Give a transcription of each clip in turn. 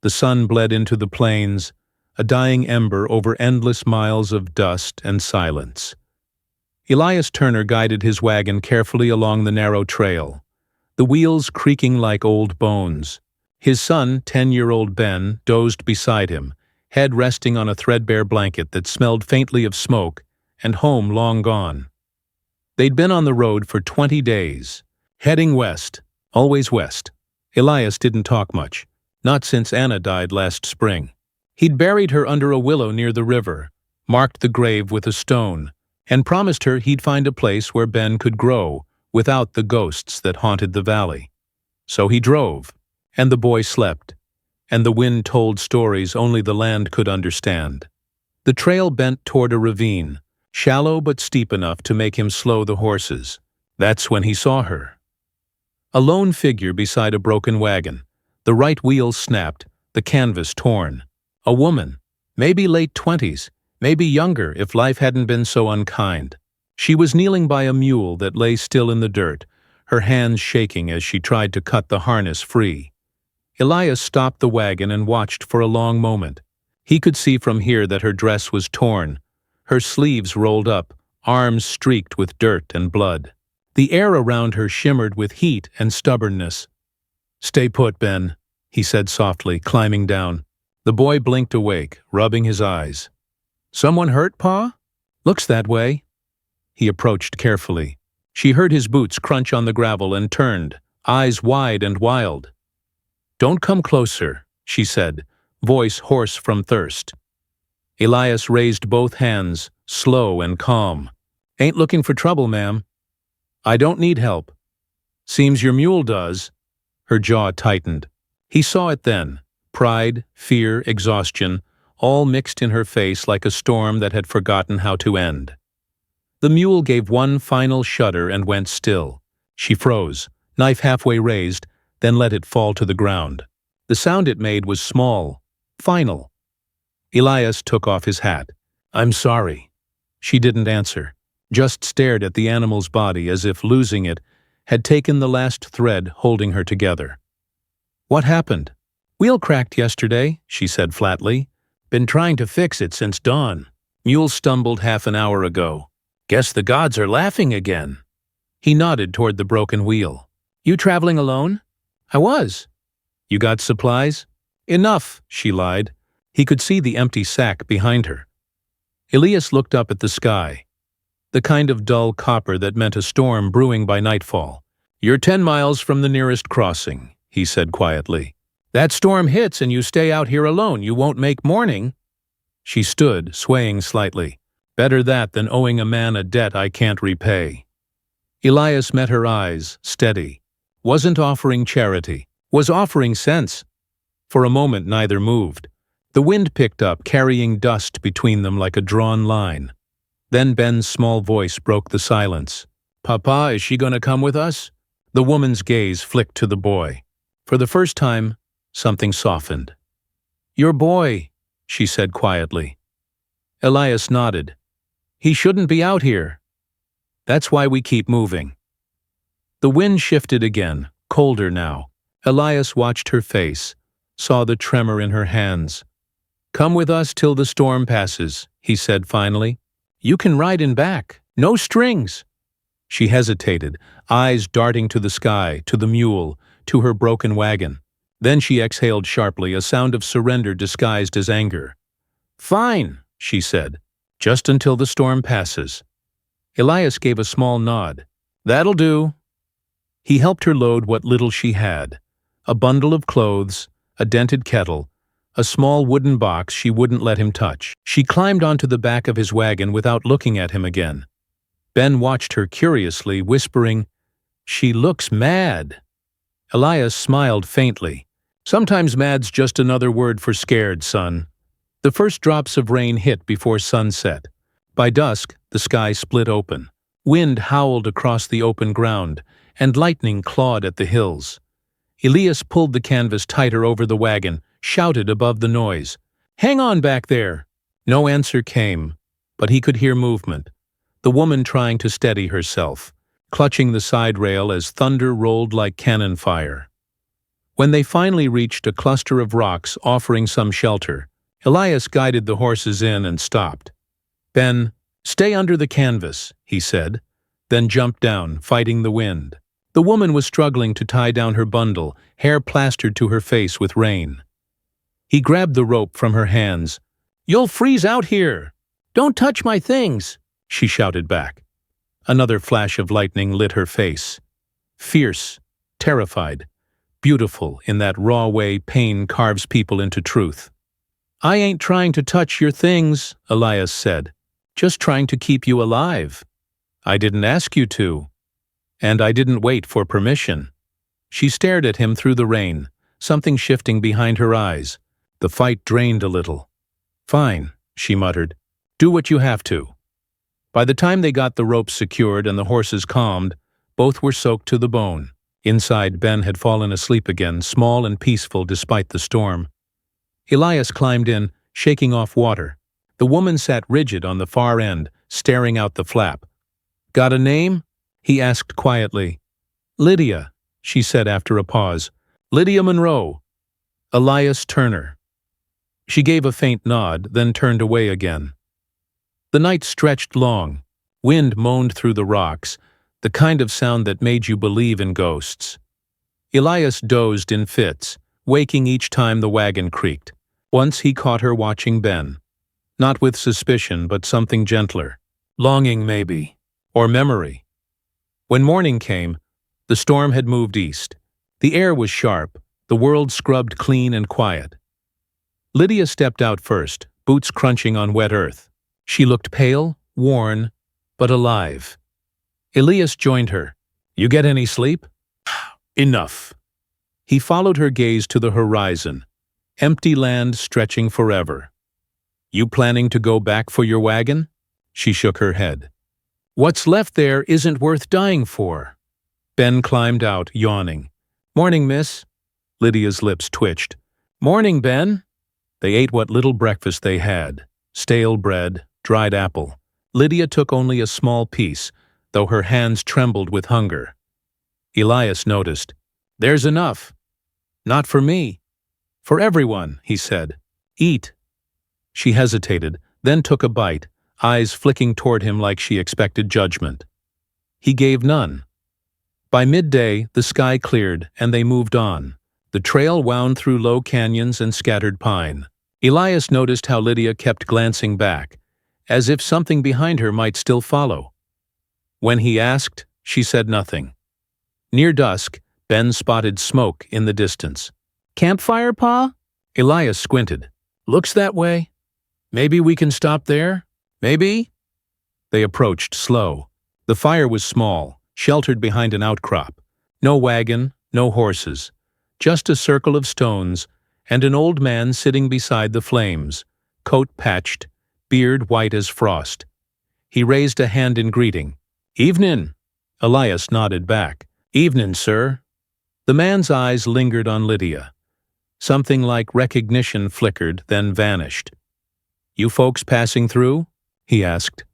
The sun bled into the plains, a dying ember over endless miles of dust and silence. Elias Turner guided his wagon carefully along the narrow trail, the wheels creaking like old bones. His son, 10-year-old Ben, dozed beside him, head resting on a threadbare blanket that smelled faintly of smoke, and home long gone. They'd been on the road for 20 days, heading west, always west. Elias didn't talk much, not since Anna died last spring. He'd buried her under a willow near the river, marked the grave with a stone, and promised her he'd find a place where Ben could grow without the ghosts that haunted the valley. So he drove, and the boy slept, and the wind told stories only the land could understand. The trail bent toward a ravine, shallow but steep enough to make him slow the horses. That's when he saw her. A lone figure beside a broken wagon, the right wheel snapped, the canvas torn. A woman, maybe late 20s, maybe younger if life hadn't been so unkind. She was kneeling by a mule that lay still in the dirt, her hands shaking as she tried to cut the harness free. Elias stopped the wagon and watched for a long moment. He could see from here that her dress was torn, her sleeves rolled up, arms streaked with dirt and blood. The air around her shimmered with heat and stubbornness. "Stay put, Ben," he said softly, climbing down. The boy blinked awake, rubbing his eyes. "Someone hurt, Pa?" "Looks that way." He approached carefully. She heard his boots crunch on the gravel and turned, eyes wide and wild. "Don't come closer," she said, voice hoarse from thirst. Elias raised both hands, slow and calm. "Ain't looking for trouble, ma'am." "I don't need help." "Seems your mule does." Her jaw tightened. He saw it then. Pride, fear, exhaustion, all mixed in her face like a storm that had forgotten how to end. The mule gave one final shudder and went still. She froze, knife halfway raised, then let it fall to the ground. The sound it made was small, final. Elias took off his hat. "I'm sorry." She didn't answer, just stared at the animal's body as if losing it had taken the last thread holding her together. "What happened?" "Wheel cracked yesterday," she said flatly. "Been trying to fix it since dawn. Mule stumbled half an hour ago. Guess the gods are laughing again." He nodded toward the broken wheel. "You traveling alone?" "I was." "You got supplies?" "Enough," she lied. He could see the empty sack behind her. Elias looked up at the sky, the kind of dull copper that meant a storm brewing by nightfall. "You're 10 miles from the nearest crossing," he said quietly. "That storm hits and you stay out here alone, you won't make morning." She stood, swaying slightly. "Better that than owing a man a debt I can't repay." Elias met her eyes, steady. Wasn't offering charity, was offering sense. For a moment neither moved. The wind picked up, carrying dust between them like a drawn line. Then Ben's small voice broke the silence. "Papa, is she gonna come with us?" The woman's gaze flicked to the boy. For the first time, something softened. "Your boy," she said quietly. Elias nodded. "He shouldn't be out here." "That's why we keep moving." The wind shifted again, colder now. Elias watched her face, saw the tremor in her hands. "Come with us till the storm passes," he said finally. "You can ride in back. No strings." She hesitated, eyes darting to the sky, to the mule, to her broken wagon. Then she exhaled sharply, a sound of surrender disguised as anger. "Fine," she said, "just until the storm passes." Elias gave a small nod. "That'll do." He helped her load what little she had. A bundle of clothes, a dented kettle, a small wooden box she wouldn't let him touch. She climbed onto the back of his wagon without looking at him again. Ben watched her curiously, whispering, "She looks mad." Elias smiled faintly. "Sometimes mad's just another word for scared, son." The first drops of rain hit before sunset. By dusk, the sky split open. Wind howled across the open ground, and lightning clawed at the hills. Elias pulled the canvas tighter over the wagon, shouted above the noise, "Hang on back there!" No answer came, but he could hear movement. The woman trying to steady herself, clutching the side rail as thunder rolled like cannon fire. When they finally reached a cluster of rocks offering some shelter, Elias guided the horses in and stopped. "Ben, stay under the canvas," he said, then jumped down, fighting the wind. The woman was struggling to tie down her bundle, hair plastered to her face with rain. He grabbed the rope from her hands. "You'll freeze out here! Don't touch my things!" she shouted back. Another flash of lightning lit her face. Fierce, terrified, beautiful in that raw way pain carves people into truth. "I ain't trying to touch your things," Elias said. "Just trying to keep you alive. I didn't ask you to. And I didn't wait for permission." She stared at him through the rain, something shifting behind her eyes. The fight drained a little. "Fine," she muttered. "Do what you have to." By the time they got the ropes secured and the horses calmed, both were soaked to the bone. Inside, Ben had fallen asleep again, small and peaceful despite the storm. Elias climbed in, shaking off water. The woman sat rigid on the far end, staring out the flap. "Got a name?" he asked quietly. "Lydia," she said after a pause. "Lydia Monroe. Elias Turner." She gave a faint nod, then turned away again. The night stretched long. Wind moaned through the rocks, the kind of sound that made you believe in ghosts. Elias dozed in fits, waking each time the wagon creaked. Once he caught her watching Ben. Not with suspicion, but something gentler. Longing, maybe. Or memory. When morning came, the storm had moved east. The air was sharp, the world scrubbed clean and quiet. Lydia stepped out first, boots crunching on wet earth. She looked pale, worn, but alive. Elias joined her. "You get any sleep?" "Enough." He followed her gaze to the horizon, empty land stretching forever. "You planning to go back for your wagon?" She shook her head. "What's left there isn't worth dying for." Ben climbed out, yawning. "Morning, miss." Lydia's lips twitched. "Morning, Ben." They ate what little breakfast they had. Stale bread, dried apple. Lydia took only a small piece, though her hands trembled with hunger. Elias noticed. "There's enough." "Not for me." "For everyone," he said. "Eat." She hesitated, then took a bite, eyes flicking toward him like she expected judgment. He gave none. By midday, the sky cleared, and they moved on. The trail wound through low canyons and scattered pine. Elias noticed how Lydia kept glancing back, as if something behind her might still follow. When he asked, she said nothing. Near dusk, Ben spotted smoke in the distance. "Campfire, Pa?" Elias squinted. "Looks that way. Maybe we can stop there? Maybe?" They approached slow. The fire was small, sheltered behind an outcrop. No wagon, no horses. Just a circle of stones, and an old man sitting beside the flames, coat patched, beard white as frost. He raised a hand in greeting. "Evenin'." Elias nodded back. "Evenin', sir." The man's eyes lingered on Lydia. Something like recognition flickered, then vanished. "You folks passing through?" he asked.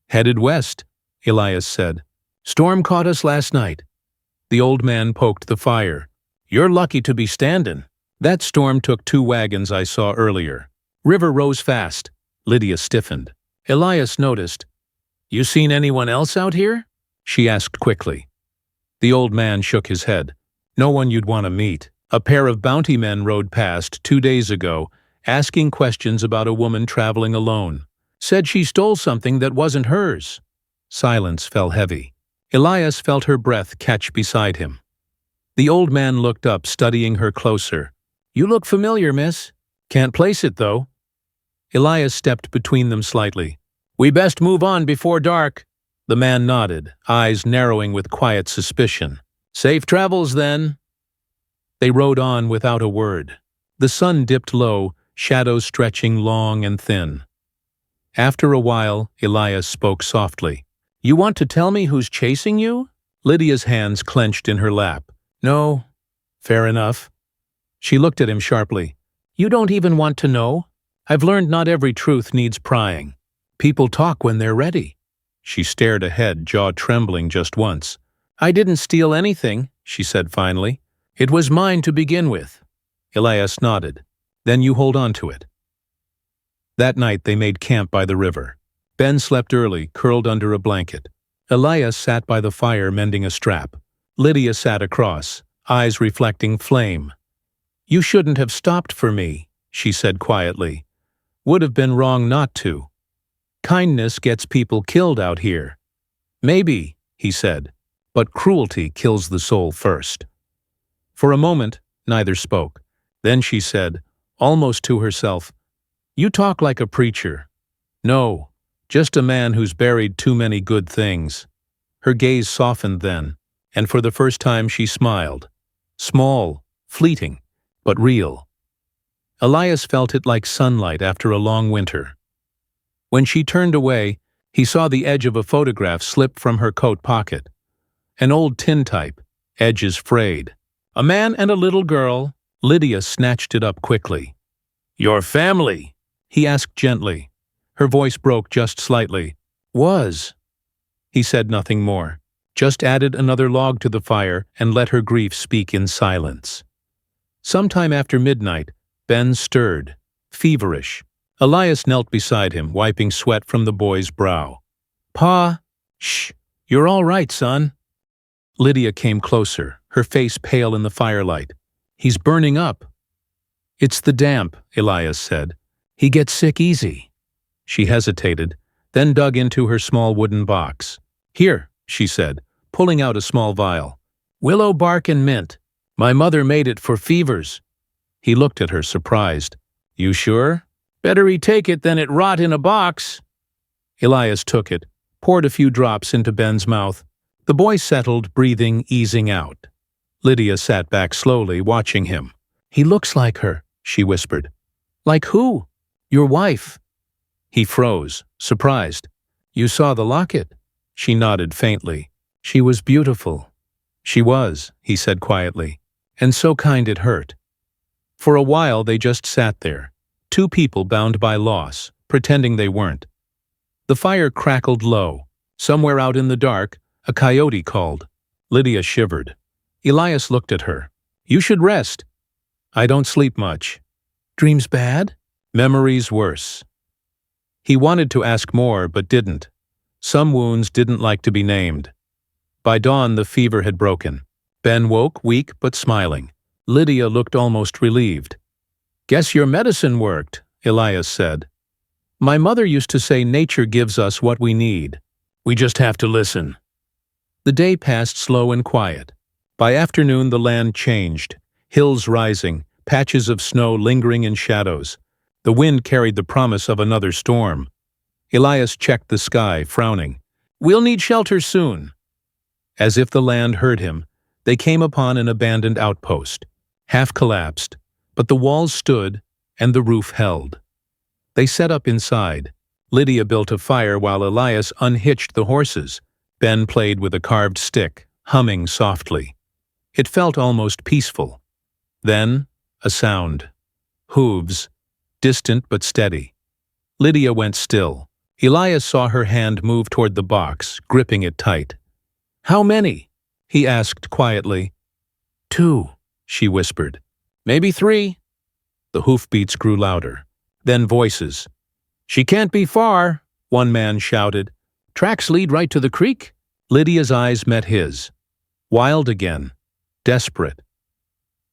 "Headed west," Elias said. "Storm caught us last night." The old man poked the fire. "You're lucky to be standin'. That storm took 2 wagons I saw earlier. River rose fast." Lydia stiffened. Elias noticed. "You seen anyone else out here?" she asked quickly. The old man shook his head. "No one you'd want to meet. A pair of bounty men rode past 2 days ago, asking questions about a woman traveling alone. Said she stole something that wasn't hers." Silence fell heavy. Elias felt her breath catch beside him. The old man looked up, studying her closer. "You look familiar, miss. Can't place it, though." Elias stepped between them slightly. "We best move on before dark." The man nodded, eyes narrowing with quiet suspicion. "Safe travels, then." They rode on without a word. The sun dipped low, shadows stretching long and thin. After a while, Elias spoke softly. "You want to tell me who's chasing you?" Lydia's hands clenched in her lap. "No." "Fair enough." She looked at him sharply. "You don't even want to know? I've learned not every truth needs prying. People talk when they're ready." She stared ahead, jaw trembling just once. "I didn't steal anything," she said finally. It was mine to begin with. Elias nodded. Then you hold on to it. That night they made camp by the river. Ben slept early, curled under a blanket. Elias sat by the fire mending a strap. Lydia sat across, eyes reflecting flame. You shouldn't have stopped for me, she said quietly. Would have been wrong not to. Kindness gets people killed out here. Maybe, he said, but cruelty kills the soul first. For a moment, neither spoke. Then she said, almost to herself, You talk like a preacher. No, just a man who's buried too many good things. Her gaze softened then, and for the first time she smiled. Small, fleeting, but real. Elias felt it like sunlight after a long winter. When she turned away, he saw the edge of a photograph slip from her coat pocket. An old tintype, edges frayed. A man and a little girl. Lydia snatched it up quickly. Your family? He asked gently. Her voice broke just slightly. Was. He said nothing more, just added another log to the fire and let her grief speak in silence. Sometime after midnight, Ben stirred, feverish. Elias knelt beside him, wiping sweat from the boy's brow. Pa, shh, you're all right, son. Lydia came closer, her face pale in the firelight. He's burning up. It's the damp, Elias said. He gets sick easy. She hesitated, then dug into her small wooden box. Here, she said, pulling out a small vial. Willow bark and mint. My mother made it for fevers. He looked at her, surprised. You sure? Better he take it than it rot in a box. Elias took it, poured a few drops into Ben's mouth. The boy settled, breathing, easing out. Lydia sat back slowly, watching him. He looks like her, she whispered. Like who? Your wife. He froze, surprised. You saw the locket? She nodded faintly. She was beautiful. She was, he said quietly, and so kind it hurt. For a while they just sat there, two people bound by loss, pretending they weren't. The fire crackled low. Somewhere out in the dark, a coyote called. Lydia shivered. Elias looked at her. You should rest. I don't sleep much. Dreams bad? Memories worse. He wanted to ask more, but didn't. Some wounds didn't like to be named. By dawn, the fever had broken. Ben woke, weak but smiling. Lydia looked almost relieved. Guess your medicine worked, Elias said. My mother used to say nature gives us what we need. We just have to listen. The day passed slow and quiet. By afternoon, the land changed. Hills rising, patches of snow lingering in shadows. The wind carried the promise of another storm. Elias checked the sky, frowning. We'll need shelter soon. As if the land heard him, they came upon an abandoned outpost. Half collapsed, but the walls stood and the roof held. They set up inside. Lydia built a fire while Elias unhitched the horses. Ben played with a carved stick, humming softly. It felt almost peaceful. Then, a sound. Hooves, distant but steady. Lydia went still. Elias saw her hand move toward the box, gripping it tight. How many? He asked quietly. 2, she whispered. Maybe 3. The hoofbeats grew louder. Then voices. She can't be far, one man shouted. Tracks lead right to the creek. Lydia's eyes met his. Wild again. Desperate.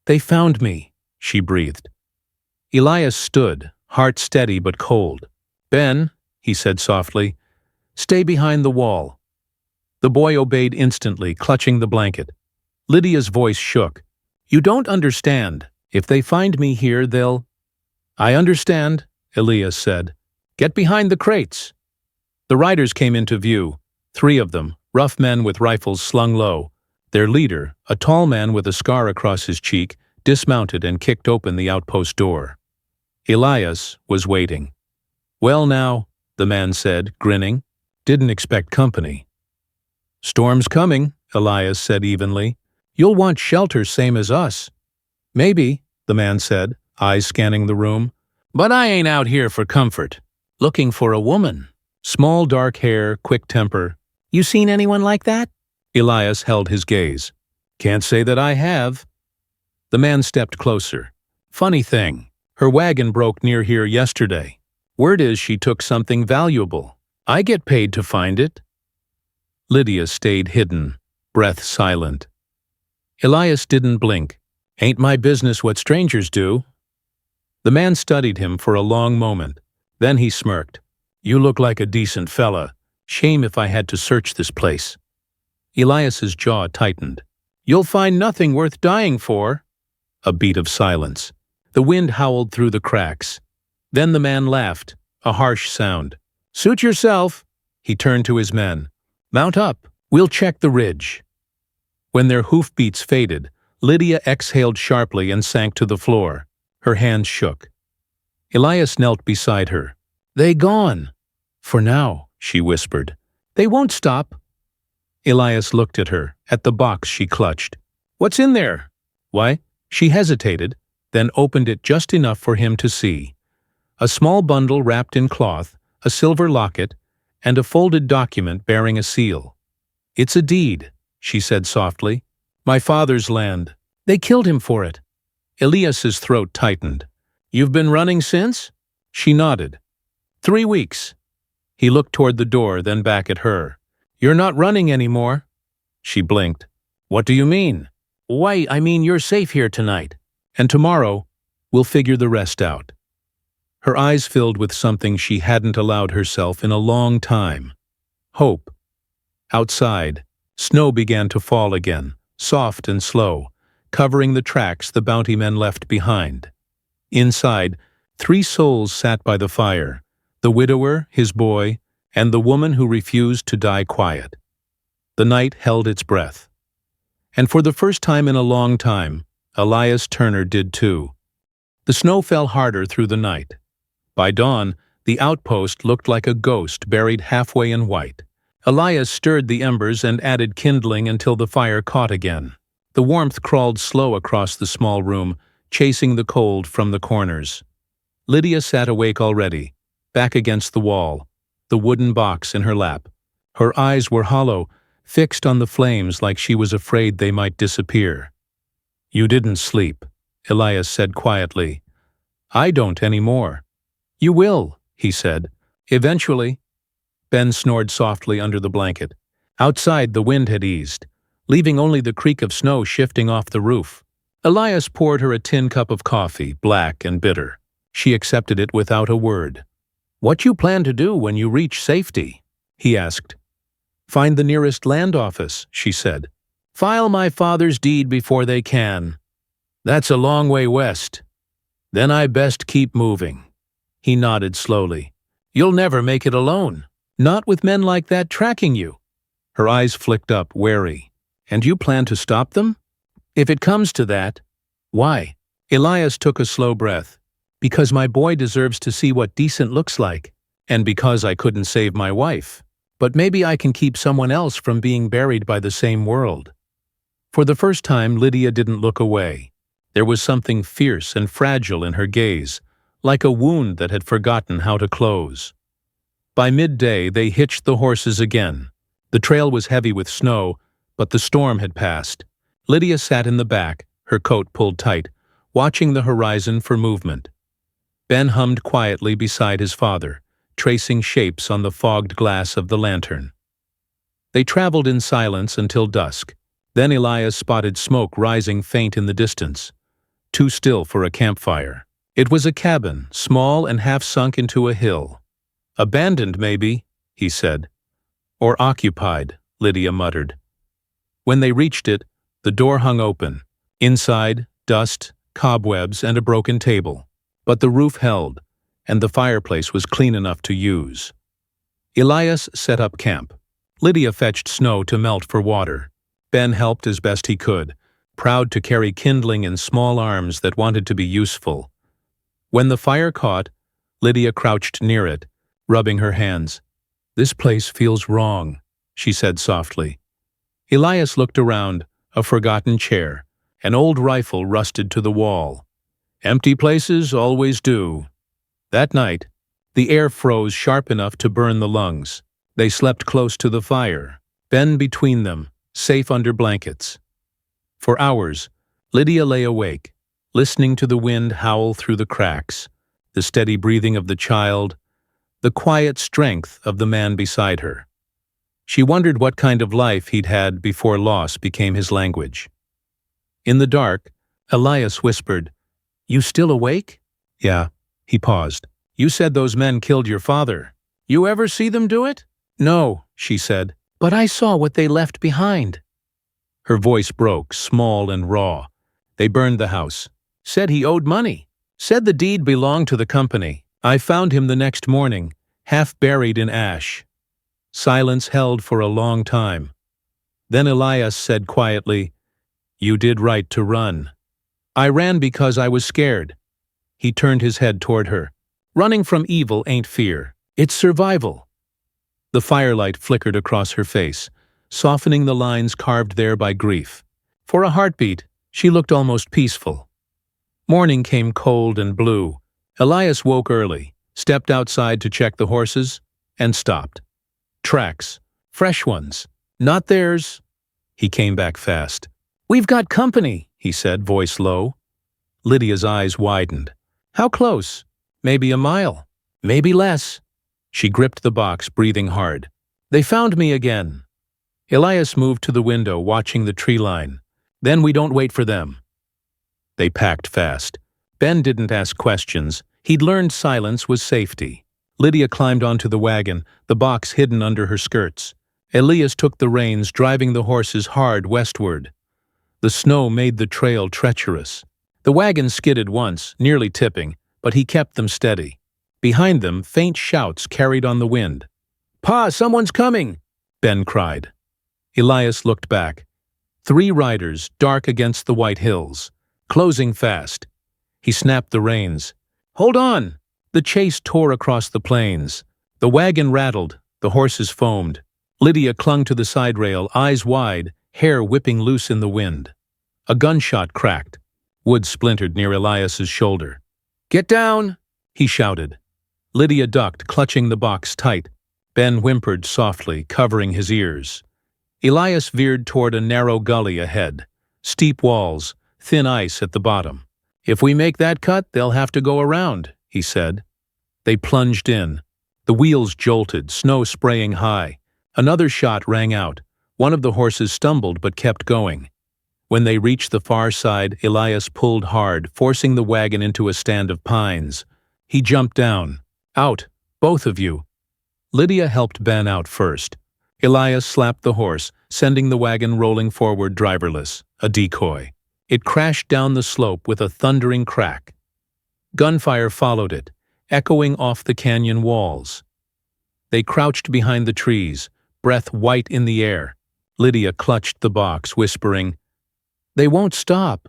They found me, she breathed. Elias stood, heart steady but cold. Ben, he said softly, stay behind the wall. The boy obeyed instantly, clutching the blanket. Lydia's voice shook. You don't understand. If they find me here, they'll... I understand, Elias said. Get behind the crates. The riders came into view, 3 of them, rough men with rifles slung low. Their leader, a tall man with a scar across his cheek, dismounted and kicked open the outpost door. Elias was waiting. Well now, the man said, grinning. Didn't expect company. Storm's coming, Elias said evenly. You'll want shelter same as us. Maybe, the man said, eyes scanning the room. But I ain't out here for comfort. Looking for a woman. Small dark hair, quick temper. You seen anyone like that? Elias held his gaze. Can't say that I have. The man stepped closer. Funny thing, her wagon broke near here yesterday. Word is she took something valuable. I get paid to find it. Lydia stayed hidden, breath silent. Elias didn't blink. Ain't my business what strangers do. The man studied him for a long moment. Then he smirked. You look like a decent fella. Shame if I had to search this place. Elias's jaw tightened. You'll find nothing worth dying for. A beat of silence. The wind howled through the cracks. Then the man laughed, a harsh sound. Suit yourself. He turned to his men. Mount up. We'll check the ridge. When their hoofbeats faded, Lydia exhaled sharply and sank to the floor. Her hands shook. Elias knelt beside her. They gone. For now, she whispered. They won't stop. Elias looked at her, at the box she clutched. What's in there? Why? She hesitated, then opened it just enough for him to see. A small bundle wrapped in cloth, a silver locket, and a folded document bearing a seal. It's a deed, she said softly. My father's land. They killed him for it. Elias's throat tightened. You've been running since? She nodded. 3 weeks. He looked toward the door, then back at her. You're not running anymore. She blinked. What do you mean? Why, I mean you're safe here tonight. And tomorrow, we'll figure the rest out. Her eyes filled with something she hadn't allowed herself in a long time. Hope. Outside, snow began to fall again, soft and slow, covering the tracks the bounty men left behind. Inside, 3 souls sat by the fire, the widower, his boy, and the woman who refused to die quiet. The night held its breath. And for the first time in a long time, Elias Turner did too. The snow fell harder through the night. By dawn, the outpost looked like a ghost buried halfway in white. Elias stirred the embers and added kindling until the fire caught again. The warmth crawled slow across the small room, chasing the cold from the corners. Lydia sat awake already, back against the wall, the wooden box in her lap. Her eyes were hollow, fixed on the flames like she was afraid they might disappear. You didn't sleep, Elias said quietly. I don't anymore. You will, he said. Eventually. Ben snored softly under the blanket. Outside, the wind had eased, leaving only the creak of snow shifting off the roof. Elias poured her a tin cup of coffee, black and bitter. She accepted it without a word. What you plan to do when you reach safety? He asked. Find the nearest land office, she said. File my father's deed before they can. That's a long way west. Then I best keep moving. He nodded slowly. You'll never make it alone. Not with men like that tracking you. Her eyes flicked up, wary. And you plan to stop them? If it comes to that. Why? Elias took a slow breath. Because my boy deserves to see what decent looks like. And because I couldn't save my wife. But maybe I can keep someone else from being buried by the same world. For the first time, Lydia didn't look away. There was something fierce and fragile in her gaze, like a wound that had forgotten how to close. By midday, they hitched the horses again. The trail was heavy with snow, but the storm had passed. Lydia sat in the back, her coat pulled tight, watching the horizon for movement. Ben hummed quietly beside his father, tracing shapes on the fogged glass of the lantern. They traveled in silence until dusk. Then Elias spotted smoke rising faint in the distance, too still for a campfire. It was a cabin, small and half sunk into a hill. Abandoned, maybe, he said. Or occupied, Lydia muttered. When they reached it, the door hung open. Inside, dust, cobwebs, and a broken table. But the roof held, and the fireplace was clean enough to use. Elias set up camp. Lydia fetched snow to melt for water. Ben helped as best he could, proud to carry kindling in small arms that wanted to be useful. When the fire caught, Lydia crouched near it, rubbing her hands. This place feels wrong, she said softly. Elias looked around, a forgotten chair, an old rifle rusted to the wall. Empty places always do. That night, the air froze sharp enough to burn the lungs. They slept close to the fire, Ben between them, safe under blankets. For hours, Lydia lay awake, listening to the wind howl through the cracks, the steady breathing of the child, the quiet strength of the man beside her. She wondered what kind of life he'd had before loss became his language. In the dark, Elias whispered, "You still awake?" "Yeah." He paused. "You said those men killed your father. You ever see them do it?" "No," she said, "but I saw what they left behind." Her voice broke, small and raw. "They burned the house. Said he owed money. Said the deed belonged to the company. I found him the next morning, half buried in ash." Silence held for a long time. Then Elias said quietly, "You did right to run." "I ran because I was scared." He turned his head toward her. "Running from evil ain't fear. It's survival." The firelight flickered across her face, softening the lines carved there by grief. For a heartbeat, she looked almost peaceful. Morning came cold and blue. Elias woke early, stepped outside to check the horses, and stopped. Tracks. Fresh ones. Not theirs. He came back fast. "We've got company," he said, voice low. Lydia's eyes widened. "How close?" "Maybe a mile. Maybe less." She gripped the box, breathing hard. "They found me again." Elias moved to the window, watching the tree line. "Then we don't wait for them." They packed fast. Ben didn't ask questions. He'd learned silence was safety. Lydia climbed onto the wagon, the box hidden under her skirts. Elias took the reins, driving the horses hard westward. The snow made the trail treacherous. The wagon skidded once, nearly tipping, but he kept them steady. Behind them, faint shouts carried on the wind. "Pa, someone's coming!" Ben cried. Elias looked back. 3 riders, dark against the white hills, closing fast. He snapped the reins. "Hold on!" The chase tore across the plains. The wagon rattled, the horses foamed. Lydia clung to the side rail, eyes wide, hair whipping loose in the wind. A gunshot cracked. Wood splintered near Elias's shoulder. "Get down!" he shouted. Lydia ducked, clutching the box tight. Ben whimpered softly, covering his ears. Elias veered toward a narrow gully ahead. Steep walls, thin ice at the bottom. "If we make that cut, they'll have to go around," he said. They plunged in. The wheels jolted, snow spraying high. Another shot rang out. One of the horses stumbled but kept going. When they reached the far side, Elias pulled hard, forcing the wagon into a stand of pines. He jumped down. "Out, both of you." Lydia helped Ben out first. Elias slapped the horse, sending the wagon rolling forward driverless, a decoy. It crashed down the slope with a thundering crack. Gunfire followed it, echoing off the canyon walls. They crouched behind the trees, breath white in the air. Lydia clutched the box, whispering, "They won't stop."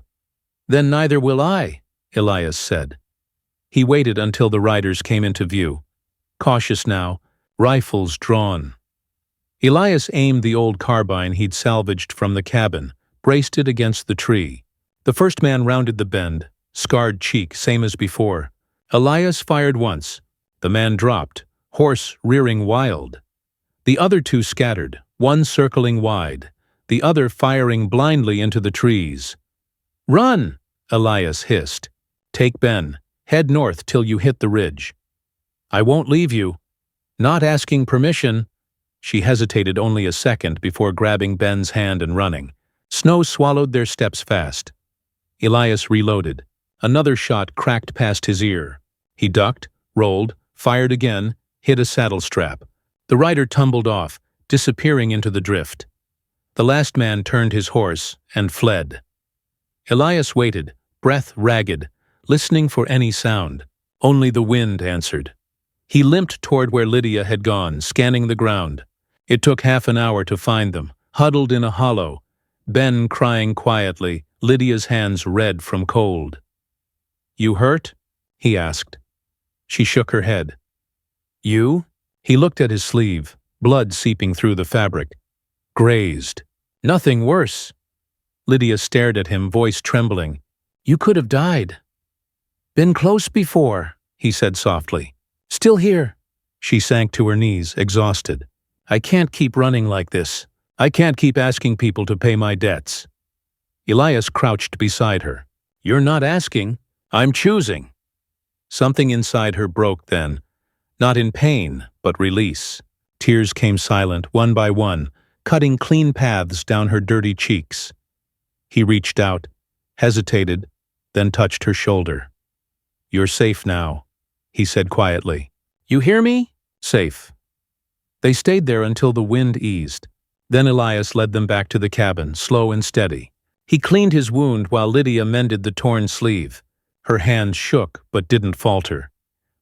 "Then neither will I," Elias said. He waited until the riders came into view. Cautious now, rifles drawn. Elias aimed the old carbine he'd salvaged from the cabin, braced it against the tree. The first man rounded the bend, scarred cheek, same as before. Elias fired once. The man dropped, horse rearing wild. The other 2 scattered, one circling wide, the other firing blindly into the trees. "Run!" Elias hissed. "Take Ben. Head north till you hit the ridge." "I won't leave you." "Not asking permission." She hesitated only a second before grabbing Ben's hand and running. Snow swallowed their steps fast. Elias reloaded. Another shot cracked past his ear. He ducked, rolled, fired again, hit a saddle strap. The rider tumbled off, disappearing into the drift. The last man turned his horse and fled. Elias waited, breath ragged, listening for any sound. Only the wind answered. He limped toward where Lydia had gone, scanning the ground. It took half an hour to find them, huddled in a hollow, Ben crying quietly, Lydia's hands red from cold. "You hurt?" he asked. She shook her head. "You?" He looked at his sleeve, blood seeping through the fabric. "Grazed. Nothing worse." Lydia stared at him, voice trembling. "You could have died." "Been close before," he said softly. "Still here." She sank to her knees, exhausted. "I can't keep running like this. I can't keep asking people to pay my debts." Elias crouched beside her. "You're not asking. I'm choosing." Something inside her broke then, not in pain, but release. Tears came silent, one by one, cutting clean paths down her dirty cheeks. He reached out, hesitated, then touched her shoulder. "You're safe now," he said quietly. "You hear me? Safe." They stayed there until the wind eased. Then Elias led them back to the cabin, slow and steady. He cleaned his wound while Lydia mended the torn sleeve. Her hands shook but didn't falter.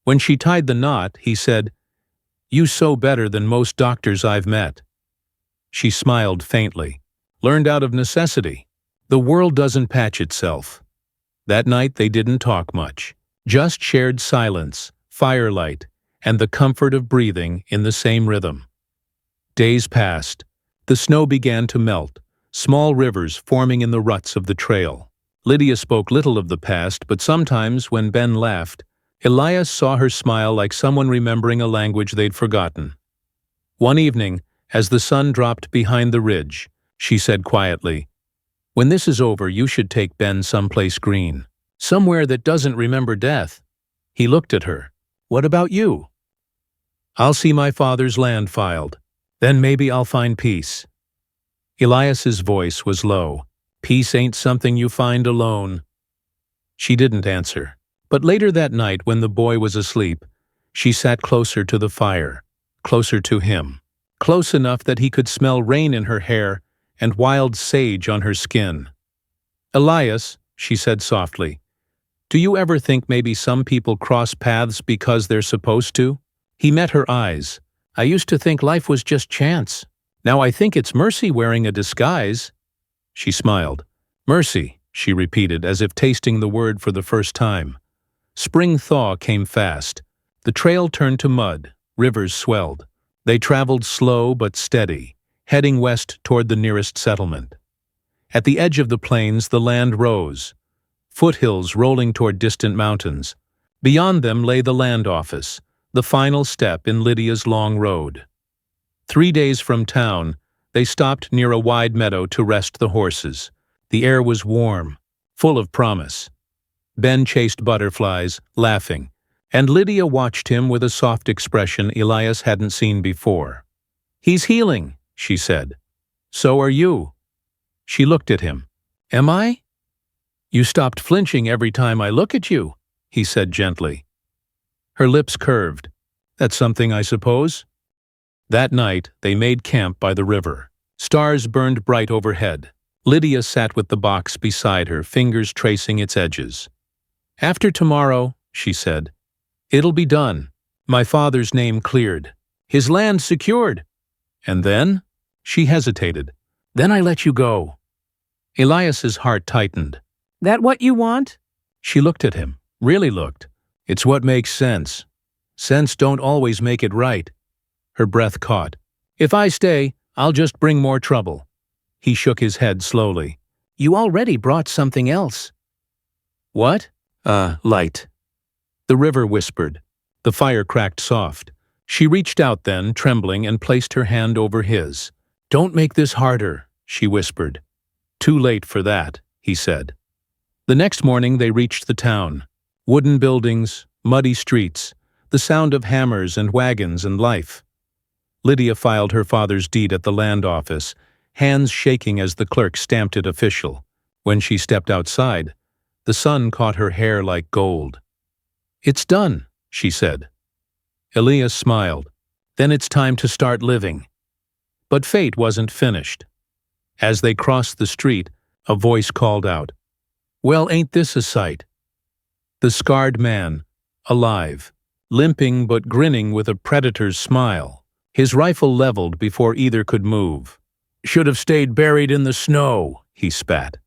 When she tied the knot, he said, "You sew better than most doctors I've met." She smiled faintly. "Learned out of necessity. The world doesn't patch itself." That night they didn't talk much, just shared silence, firelight, and the comfort of breathing in the same rhythm. Days passed. The snow began to melt, small rivers forming in the ruts of the trail. Lydia spoke little of the past, but sometimes when Ben laughed, Elias saw her smile like someone remembering a language they'd forgotten. One evening, as the sun dropped behind the ridge, she said quietly, "When this is over, you should take Ben someplace green. Somewhere that doesn't remember death." He looked at her. "What about you?" "I'll see my father's land filed. Then maybe I'll find peace." Elias's voice was low. "Peace ain't something you find alone." She didn't answer. But later that night, when the boy was asleep, she sat closer to the fire, closer to him, close enough that he could smell rain in her hair and wild sage on her skin. "Elias," she said softly, "do you ever think maybe some people cross paths because they're supposed to?" He met her eyes. "I used to think life was just chance. Now I think it's mercy wearing a disguise." She smiled. "Mercy," she repeated, as if tasting the word for the first time. Spring thaw came fast. The trail turned to mud. Rivers swelled. They traveled slow but steady, heading west toward the nearest settlement. At the edge of the plains, the land rose, foothills rolling toward distant mountains. Beyond them lay the land office, the final step in Lydia's long road. 3 days from town, they stopped near a wide meadow to rest the horses. The air was warm, full of promise. Ben chased butterflies, laughing, and Lydia watched him with a soft expression Elias hadn't seen before. "He's healing," she said. "So are you." She looked at him. "Am I?" "You stopped flinching every time I look at you," he said gently. Her lips curved. "That's something, I suppose?" That night, they made camp by the river. Stars burned bright overhead. Lydia sat with the box beside her, fingers tracing its edges. "After tomorrow," she said, "it'll be done. My father's name cleared. His land secured. And then?" She hesitated. "Then I let you go." Elias's heart tightened. "That what you want?" She looked at him, really looked. "It's what makes sense. Sense don't always make it right." Her breath caught. "If I stay, I'll just bring more trouble." He shook his head slowly. "You already brought something else." "What?" Light." The river whispered. The fire cracked soft. She reached out then, trembling, and placed her hand over his. "Don't make this harder," she whispered. "Too late for that," he said. The next morning they reached the town. Wooden buildings, muddy streets, the sound of hammers and wagons and life. Lydia filed her father's deed at the land office, hands shaking as the clerk stamped it official. When she stepped outside, the sun caught her hair like gold. "It's done," she said. Elias smiled. "Then it's time to start living." But fate wasn't finished. As they crossed the street, a voice called out, "Well, ain't this a sight?" The scarred man, alive, limping but grinning with a predator's smile, his rifle leveled before either could move. "Should have stayed buried in the snow," he spat.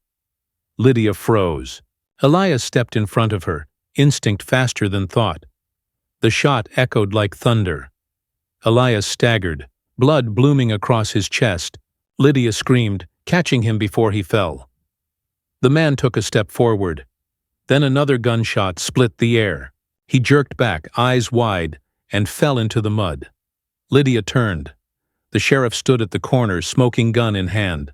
Lydia froze. Elias stepped in front of her, instinct faster than thought. The shot echoed like thunder. Elias staggered, blood blooming across his chest. Lydia screamed, catching him before he fell. The man took a step forward. Then another gunshot split the air. He jerked back, eyes wide, and fell into the mud. Lydia turned. The sheriff stood at the corner, smoking gun in hand.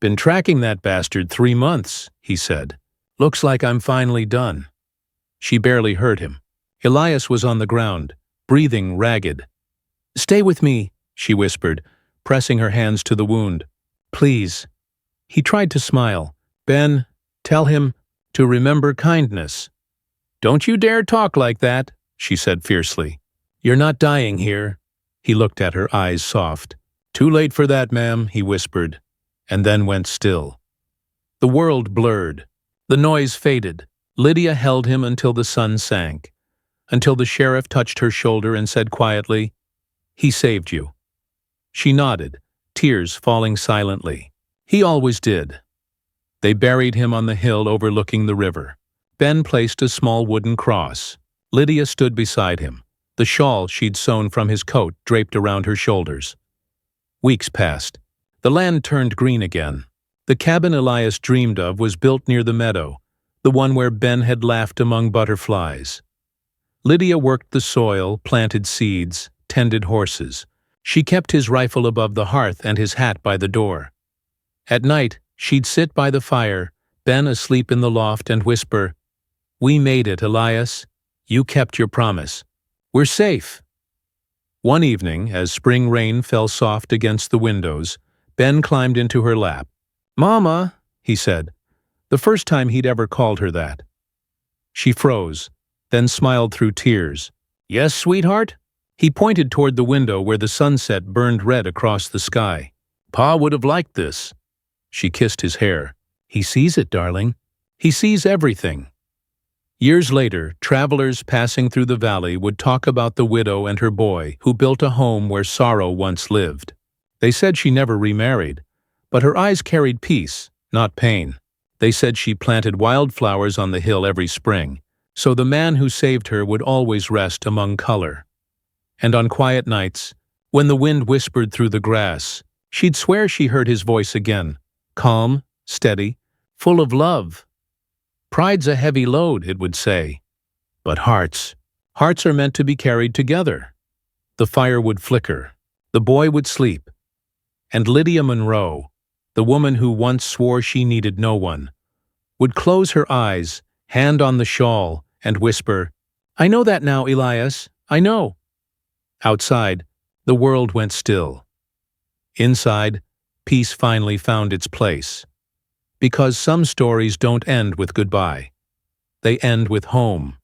Been tracking that bastard 3 months, he said. Looks like I'm finally done. She barely heard him. Elias was on the ground, breathing ragged. Stay with me, she whispered, pressing her hands to the wound. Please. He tried to smile. Ben, tell him to remember kindness. Don't you dare talk like that, she said fiercely. You're not dying here. He looked at her, eyes soft. Too late for that, ma'am, he whispered, and then went still. The world blurred. The noise faded. Lydia held him until the sun sank, until the sheriff touched her shoulder and said quietly, He saved you. She nodded, tears falling silently. He always did. They buried him on the hill overlooking the river. Ben placed a small wooden cross. Lydia stood beside him, the shawl she'd sewn from his coat draped around her shoulders. Weeks passed. The land turned green again. The cabin Elias dreamed of was built near the meadow, the one where Ben had laughed among butterflies. Lydia worked the soil, planted seeds, tended horses. She kept his rifle above the hearth and his hat by the door. At night, she'd sit by the fire, Ben asleep in the loft, and whisper, We made it, Elias. You kept your promise. We're safe. One evening, as spring rain fell soft against the windows, Ben climbed into her lap. Mama, he said, the first time he'd ever called her that. She froze, then smiled through tears. Yes, sweetheart? He pointed toward the window where the sunset burned red across the sky. Pa would have liked this. She kissed his hair. He sees it, darling. He sees everything. Years later, travelers passing through the valley would talk about the widow and her boy who built a home where sorrow once lived. They said she never remarried, but her eyes carried peace, not pain. They said she planted wildflowers on the hill every spring, so the man who saved her would always rest among color. And on quiet nights, when the wind whispered through the grass, she'd swear she heard his voice again, calm, steady, full of love. Pride's a heavy load, it would say. But hearts are meant to be carried together. The fire would flicker. The boy would sleep. And Lydia Monroe, the woman who once swore she needed no one, would close her eyes, hand on the shawl, and whisper, I know that now, Elias, I know. Outside, the world went still. Inside, peace finally found its place. Because some stories don't end with goodbye. They end with home.